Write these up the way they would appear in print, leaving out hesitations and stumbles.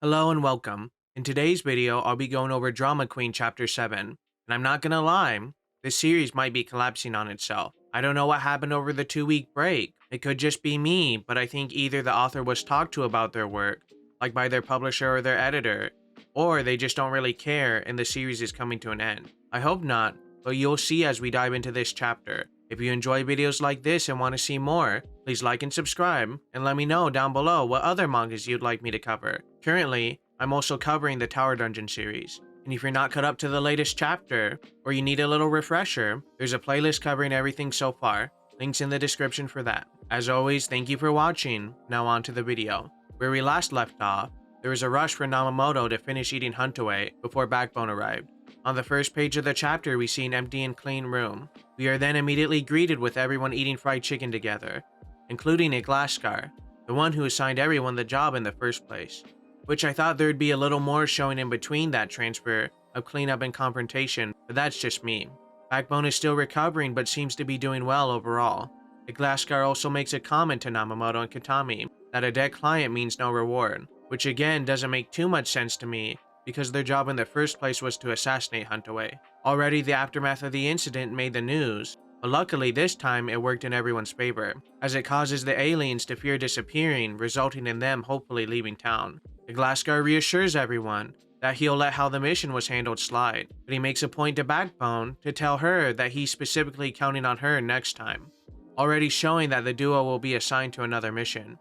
Hello and welcome. In today's video, I'll be going over Drama Queen Chapter 7. And I'm not gonna lie, this series might be collapsing on itself. I don't know what happened over the 2-week break. It could just be me, but I think either the author was talked to about their work, like by their publisher or their editor, or they just don't really care and the series is coming to an end. I hope not, but you'll see as we dive into this chapter. If you enjoy videos like this and want to see more, please like and subscribe, and let me know down below what other mangas you'd like me to cover. Currently, I'm also covering the Tower Dungeon series, and if you're not caught up to the latest chapter, or you need a little refresher, there's a playlist covering everything so far, links in the description for that. As always, thank you for watching, now on to the video. Where we last left off, there was a rush for Namamoto to finish eating Huntaway before Backbone arrived. On the first page of the chapter, we see an empty and clean room. We are then immediately greeted with everyone eating fried chicken together, including a Glasscar, the one who assigned everyone the job in the first place. Which I thought there'd be a little more showing in between that transfer of cleanup and confrontation, but that's just me. Backbone is still recovering but seems to be doing well overall. The Glasscar also makes a comment to Namamoto and Katami that a dead client means no reward, which again doesn't make too much sense to me because their job in the first place was to assassinate Huntaway. Already the aftermath of the incident made the news, but luckily this time it worked in everyone's favor, as it causes the aliens to fear disappearing, resulting in them hopefully leaving town. The Glasscar reassures everyone that he'll let how the mission was handled slide, but he makes a point to Backbone to tell her that he's specifically counting on her next time, already showing that the duo will be assigned to another mission,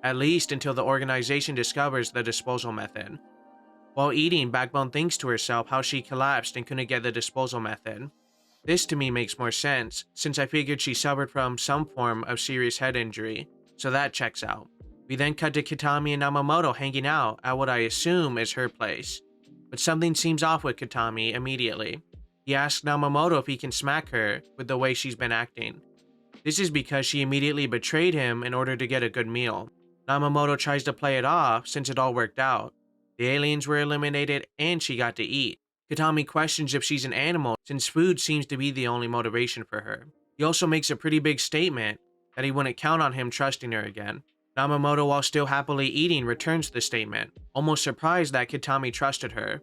at least until the organization discovers the disposal method. While eating, Backbone thinks to herself how she collapsed and couldn't get the disposal method. This to me makes more sense, since I figured she suffered from some form of serious head injury, so that checks out. We then cut to Katami and Namamoto hanging out at what I assume is her place. But something seems off with Katami immediately. He asks Namamoto if he can smack her with the way she's been acting. This is because she immediately betrayed him in order to get a good meal. Namamoto tries to play it off since it all worked out. The aliens were eliminated and she got to eat. Katami questions if she's an animal since food seems to be the only motivation for her. He also makes a pretty big statement that he wouldn't count on him trusting her again. Namamoto, while still happily eating, returns the statement, almost surprised that Katami trusted her.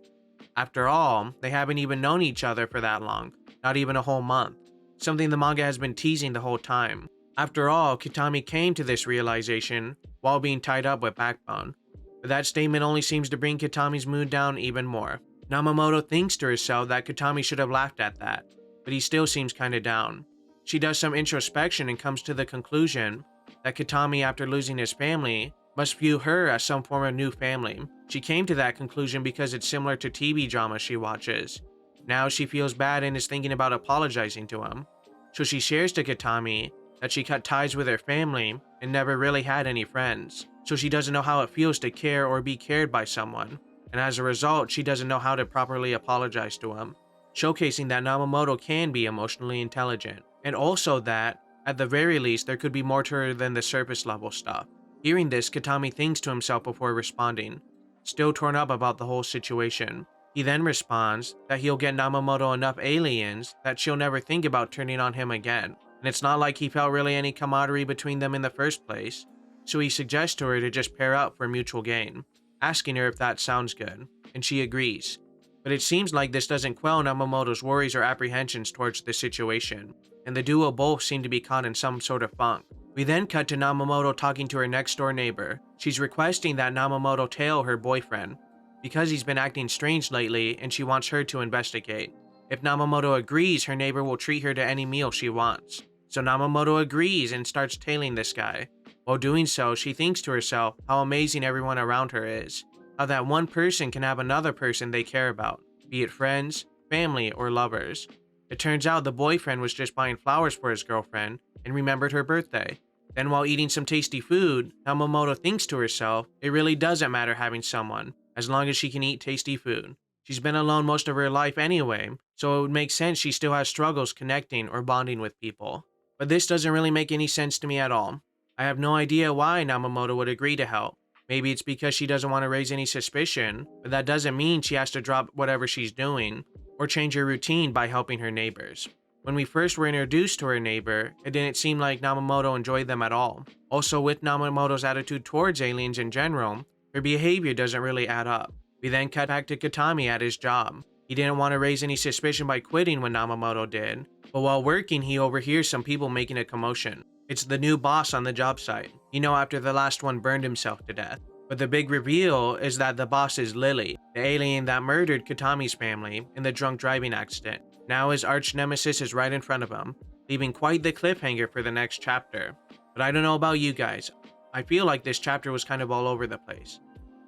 After all, they haven't even known each other for that long, not even a whole month, something the manga has been teasing the whole time. After all, Katami came to this realization while being tied up with Backbone. But that statement only seems to bring Katami's mood down even more. Namamoto thinks to herself that Katami should have laughed at that, but he still seems kinda down. She does some introspection and comes to the conclusion that Katami, after losing his family, must view her as some form of new family. She came to that conclusion because it's similar to TV drama she watches. Now she feels bad and is thinking about apologizing to him. So she shares to Katami that she cut ties with her family and never really had any friends. So she doesn't know how it feels to care or be cared by someone, and as a result, she doesn't know how to properly apologize to him, showcasing that Namamoto can be emotionally intelligent, and also that, at the very least, there could be more to her than the surface level stuff. Hearing this, Katami thinks to himself before responding, still torn up about the whole situation. He then responds that he'll get Namamoto enough aliens that she'll never think about turning on him again, and it's not like he felt really any camaraderie between them in the first place. So he suggests to her to just pair up for mutual gain, asking her if that sounds good, and she agrees. But it seems like this doesn't quell Namamoto's worries or apprehensions towards the situation, and the duo both seem to be caught in some sort of funk. We then cut to Namamoto talking to her next door neighbor. She's requesting that Namamoto tail her boyfriend, because he's been acting strange lately and she wants her to investigate. If Namamoto agrees, her neighbor will treat her to any meal she wants. So Namamoto agrees and starts tailing this guy. While doing so, she thinks to herself how amazing everyone around her is. How that one person can have another person they care about, be it friends, family, or lovers. It turns out the boyfriend was just buying flowers for his girlfriend and remembered her birthday. Then while eating some tasty food, Namamoto thinks to herself it really doesn't matter having someone, as long as she can eat tasty food. She's been alone most of her life anyway, so it would make sense she still has struggles connecting or bonding with people. But this doesn't really make any sense to me at all. I have no idea why Namamoto would agree to help. Maybe it's because she doesn't want to raise any suspicion, but that doesn't mean she has to drop whatever she's doing, or change her routine by helping her neighbors. When we first were introduced to her neighbor, it didn't seem like Namamoto enjoyed them at all. Also, with Namamoto's attitude towards aliens in general, Her behavior doesn't really add up. We then cut back to Katami at his job. He didn't want to raise any suspicion by quitting when Namamoto did, but while working he overhears some people making a commotion. It's the new boss on the job site, after the last one burned himself to death. But the big reveal is that the boss is Lily, the alien that murdered Katami's family in the drunk driving accident. Now his arch nemesis is right in front of him, leaving quite the cliffhanger for the next chapter. But I don't know about you guys, I feel like this chapter was kind of all over the place,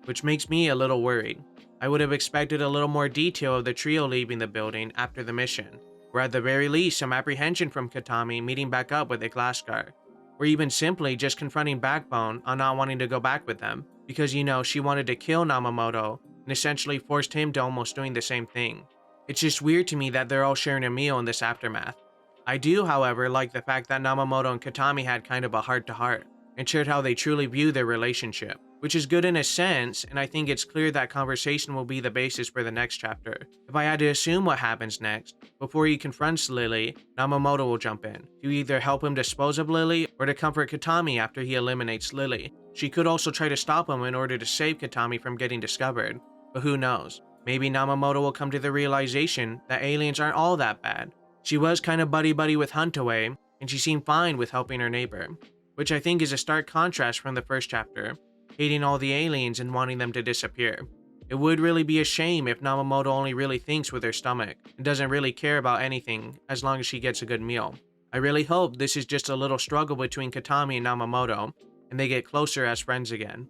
which makes me a little worried. I would have expected a little more detail of the trio leaving the building after the mission, or at the very least some apprehension from Katami meeting back up with Iglaskar, or even simply just confronting Backbone on not wanting to go back with them, because she wanted to kill Namamoto and essentially forced him to almost doing the same thing. It's just weird to me that they're all sharing a meal in this aftermath. I do, however, like the fact that Namamoto and Katami had kind of a heart-to-heart, and shared how they truly view their relationship, which is good in a sense, and I think it's clear that conversation will be the basis for the next chapter. If I had to assume what happens next, before he confronts Lily, Namamoto will jump in, to either help him dispose of Lily, or to comfort Katami after he eliminates Lily. She could also try to stop him in order to save Katami from getting discovered, but who knows? Maybe Namamoto will come to the realization that aliens aren't all that bad. She was kind of buddy-buddy with Huntaway, and she seemed fine with helping her neighbor, which I think is a stark contrast from the first chapter, hating all the aliens and wanting them to disappear. It would really be a shame if Namamoto only really thinks with her stomach, and doesn't really care about anything as long as she gets a good meal. I really hope this is just a little struggle between Katami and Namamoto, and they get closer as friends again.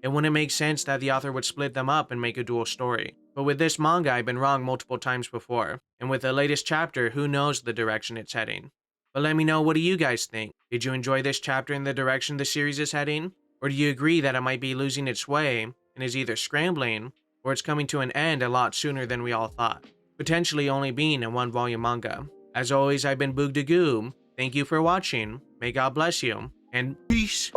It wouldn't make sense that the author would split them up and make a dual story. But with this manga, I've been wrong multiple times before, and with the latest chapter, who knows the direction it's heading. But let me know, what do you guys think? Did you enjoy this chapter and the direction the series is heading? Or do you agree that it might be losing its way and is either scrambling, or it's coming to an end a lot sooner than we all thought, potentially only being a one-volume manga? As always, I've been Boogdagoob. Thank you for watching, may God bless you, and peace!